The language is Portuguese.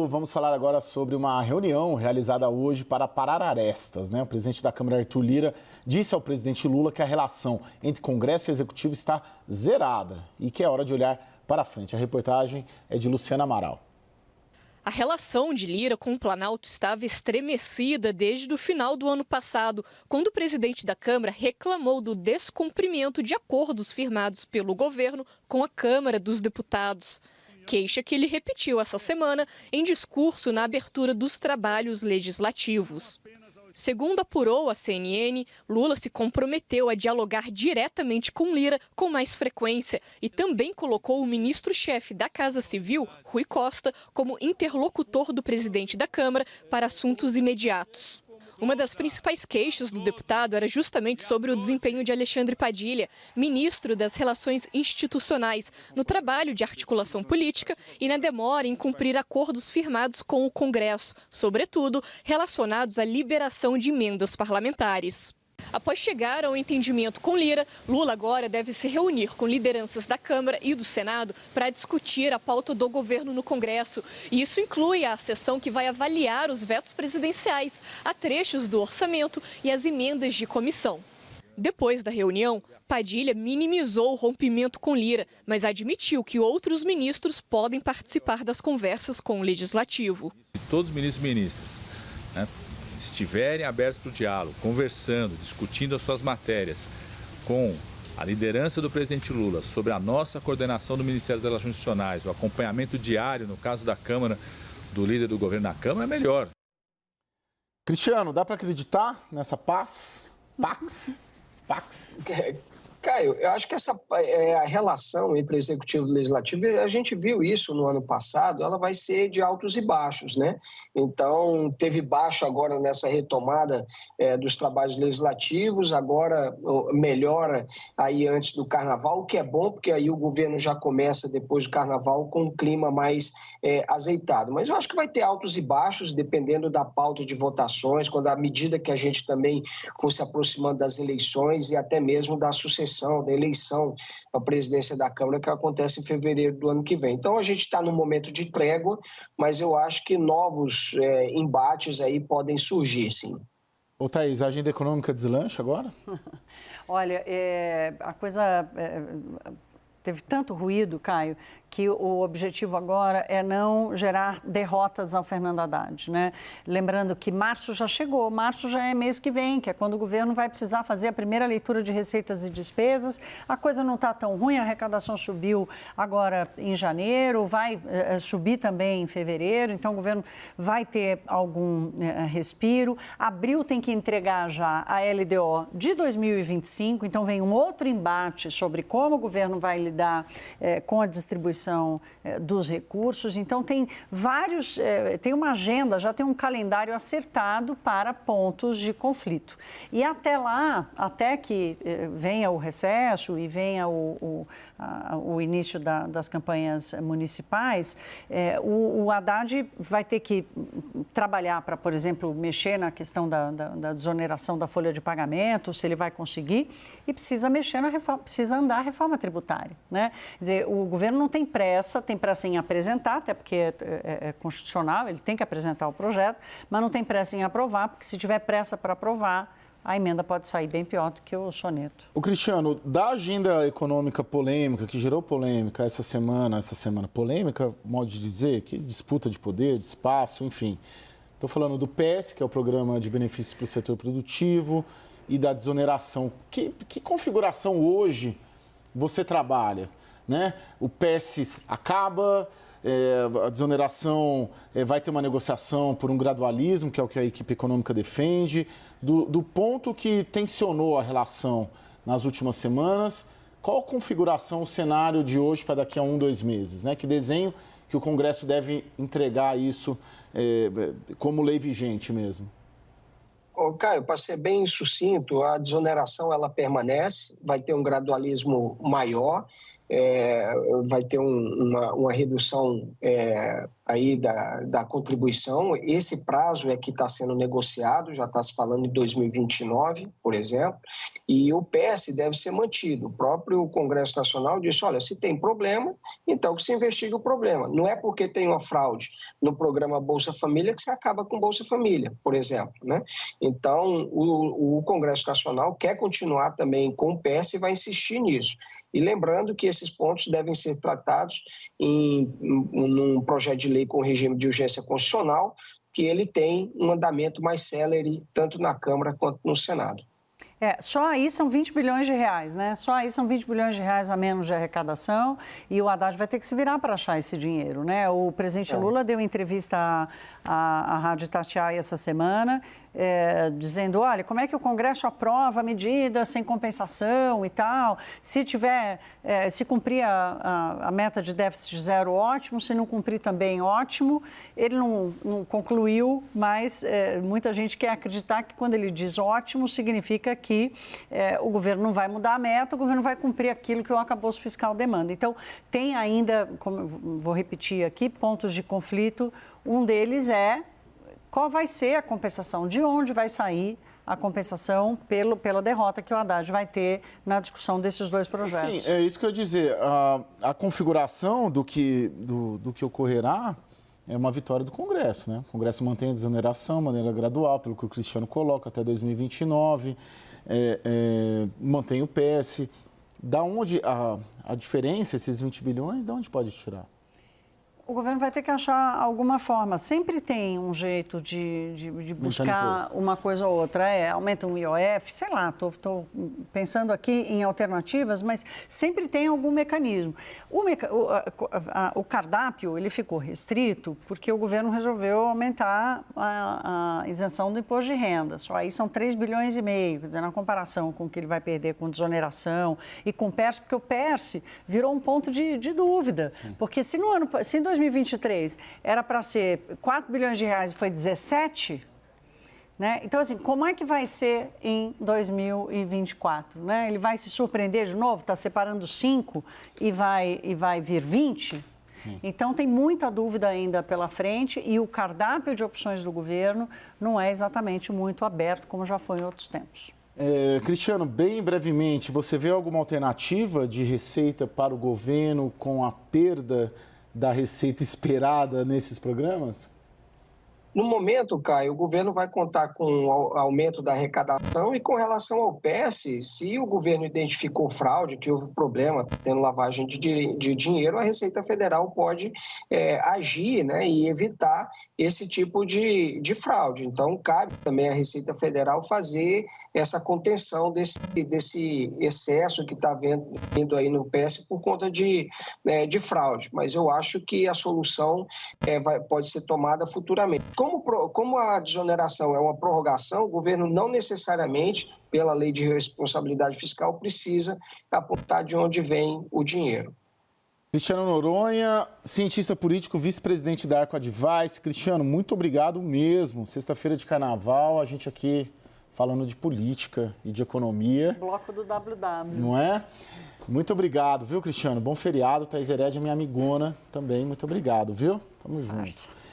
Vamos falar agora sobre uma reunião realizada hoje para parar arestas, né? O presidente da Câmara, Arthur Lira, disse ao presidente Lula que a relação entre Congresso e Executivo está zerada e que é hora de olhar para frente. A reportagem é de Luciana Amaral. A relação de Lira com o Planalto estava estremecida desde o final do ano passado, quando o presidente da Câmara reclamou do descumprimento de acordos firmados pelo governo com a Câmara dos Deputados. Queixa que ele repetiu essa semana em discurso na abertura dos trabalhos legislativos. Segundo apurou a CNN, Lula se comprometeu a dialogar diretamente com Lira com mais frequência e também colocou o ministro-chefe da Casa Civil, Rui Costa, como interlocutor do presidente da Câmara para assuntos imediatos. Uma das principais queixas do deputado era justamente sobre o desempenho de Alexandre Padilha, ministro das Relações Institucionais, no trabalho de articulação política e na demora em cumprir acordos firmados com o Congresso, sobretudo relacionados à liberação de emendas parlamentares. Após chegar ao entendimento com Lira, Lula agora deve se reunir com lideranças da Câmara e do Senado para discutir a pauta do governo no Congresso. E isso inclui a sessão que vai avaliar os vetos presidenciais, a trechos do orçamento e as emendas de comissão. Depois da reunião, Padilha minimizou o rompimento com Lira, mas admitiu que outros ministros podem participar das conversas com o Legislativo. Todos os ministros e ministras, né, estiverem abertos para o diálogo, conversando, discutindo as suas matérias com a liderança do presidente Lula sobre a nossa coordenação do Ministério das Relações Institucionais, o acompanhamento diário, no caso da Câmara, do líder do governo na Câmara, é melhor. Cristiano, dá para acreditar nessa Pax? Caio, eu acho que a relação entre executivo e legislativo, a gente viu isso no ano passado, ela vai ser de altos e baixos, né? Então, teve baixo agora nessa retomada dos trabalhos legislativos, agora melhora aí antes do Carnaval, o que é bom, porque aí o governo já começa depois do Carnaval com um clima mais azeitado. Mas eu acho que vai ter altos e baixos, dependendo da pauta de votações, à medida que a gente também for se aproximando das eleições e até mesmo da sucessão, da eleição à presidência da Câmara, que acontece em fevereiro do ano que vem. Então, a gente está num momento de trégua, mas eu acho que novos embates aí podem surgir, sim. Ô, Thaís, a agenda econômica deslancha agora? Olha, a coisa teve tanto ruído, Caio, que o objetivo agora é não gerar derrotas ao Fernando Haddad, né? Lembrando que março já chegou, março já é mês que vem, que é quando o governo vai precisar fazer a primeira leitura de receitas e despesas. A coisa não está tão ruim, a arrecadação subiu agora em janeiro, vai subir também em fevereiro, então o governo vai ter algum respiro. Abril tem que entregar já a LDO de 2025, então vem um outro embate sobre como o governo vai lidar com a distribuição dos recursos. Então, tem tem uma agenda, já tem um calendário acertado para pontos de conflito. E até lá, até que venha o recesso e venha o início das campanhas municipais, o Haddad vai ter que trabalhar para, por exemplo, mexer na questão da desoneração da folha de pagamento, se ele vai conseguir, e precisa mexer precisa andar a reforma tributária, né? Quer dizer, o governo não tem pressa em apresentar, até porque é constitucional, ele tem que apresentar o projeto, mas não tem pressa em aprovar, porque se tiver pressa para aprovar, a emenda pode sair bem pior do que o soneto. O Cristiano, da agenda econômica polêmica, que gerou polêmica essa semana, polêmica, modo de dizer, que disputa de poder, de espaço, enfim. Estou falando do PES, que é o Programa de Benefícios para o Setor Produtivo, e da desoneração. Que configuração hoje você trabalha? Né? O PES acaba, a desoneração vai ter uma negociação por um gradualismo, que é o que a equipe econômica defende. Do ponto que tensionou a relação nas últimas semanas, qual a configuração, o cenário de hoje para daqui a 1, 2 meses? Né? Que desenho que o Congresso deve entregar isso como lei vigente mesmo? Caio, para ser bem sucinto, a desoneração ela permanece, vai ter um gradualismo maior. vai ter uma redução aí da contribuição. Esse prazo é que está sendo negociado, já está se falando em 2029, por exemplo, e o PS deve ser mantido. O próprio Congresso Nacional disse, olha, se tem problema, então que se investigue o problema. Não é porque tem uma fraude no programa Bolsa Família que se acaba com Bolsa Família, por exemplo, né? Então, o Congresso Nacional quer continuar também com o PS e vai insistir nisso. E lembrando que esses pontos devem ser tratados num projeto de lei com regime de urgência constitucional, que ele tem um andamento mais célere, tanto na Câmara quanto no Senado. Só aí são 20 bilhões de reais, né? Só aí são 20 bilhões de reais a menos de arrecadação e o Haddad vai ter que se virar para achar esse dinheiro, né? O presidente Lula deu entrevista à Rádio Itatiaia essa semana, dizendo, olha, como é que o Congresso aprova medidas sem compensação e tal? Se cumprir a meta de déficit zero, ótimo. Se não cumprir também, ótimo. Ele não concluiu, mas muita gente quer acreditar que quando ele diz ótimo, significa que o governo não vai mudar a meta, o governo vai cumprir aquilo que o arcabouço fiscal demanda. Então, tem ainda, como eu vou repetir aqui, pontos de conflito. Um deles é qual vai ser a compensação, de onde vai sair a compensação pela derrota que o Haddad vai ter na discussão desses dois projetos. Sim, é isso que eu ia dizer. A configuração do que ocorrerá é uma vitória do Congresso, né? O Congresso mantém a desoneração de maneira gradual, pelo que o Cristiano coloca, até 2029, mantém o PS. Da onde a diferença, esses 20 bilhões, de onde pode tirar? O governo vai ter que achar alguma forma. Sempre tem um jeito de buscar uma coisa ou outra. Aumenta um IOF, sei lá, estou pensando aqui em alternativas, mas sempre tem algum mecanismo. O cardápio, ele ficou restrito porque o governo resolveu aumentar a isenção do imposto de renda. Só aí são 3 bilhões e meio, quer dizer, na comparação com o que ele vai perder com desoneração e com o PERS, porque o PERS virou um ponto de dúvida. Sim. Porque se em 2023 era para ser 4 bilhões de reais e foi 17, né? Então, assim, como é que vai ser em 2024? Né? Ele vai se surpreender de novo? Está separando 5 e vai vir 20? Sim. Então, tem muita dúvida ainda pela frente e o cardápio de opções do governo não é exatamente muito aberto, como já foi em outros tempos. Cristiano, bem brevemente, você vê alguma alternativa de receita para o governo com a perda da receita esperada nesses programas? No momento, Caio, o governo vai contar com o aumento da arrecadação e com relação ao PES, se o governo identificou fraude, que houve problema tendo lavagem de dinheiro, a Receita Federal pode agir, né, e evitar esse tipo de fraude. Então, cabe também à Receita Federal fazer essa contenção desse excesso que está vindo aí no PES por conta de fraude. Mas eu acho que a solução pode ser tomada futuramente. Como a desoneração é uma prorrogação, o governo não necessariamente, pela lei de responsabilidade fiscal, precisa apontar de onde vem o dinheiro. Cristiano Noronha, cientista político, vice-presidente da Arco Advice. Cristiano, muito obrigado mesmo. Sexta-feira de carnaval, a gente aqui falando de política e de economia. Bloco do WW. Não é? Muito obrigado, viu, Cristiano? Bom feriado. Thaís Herédia, minha amigona, também. Muito obrigado, viu? Tamo junto.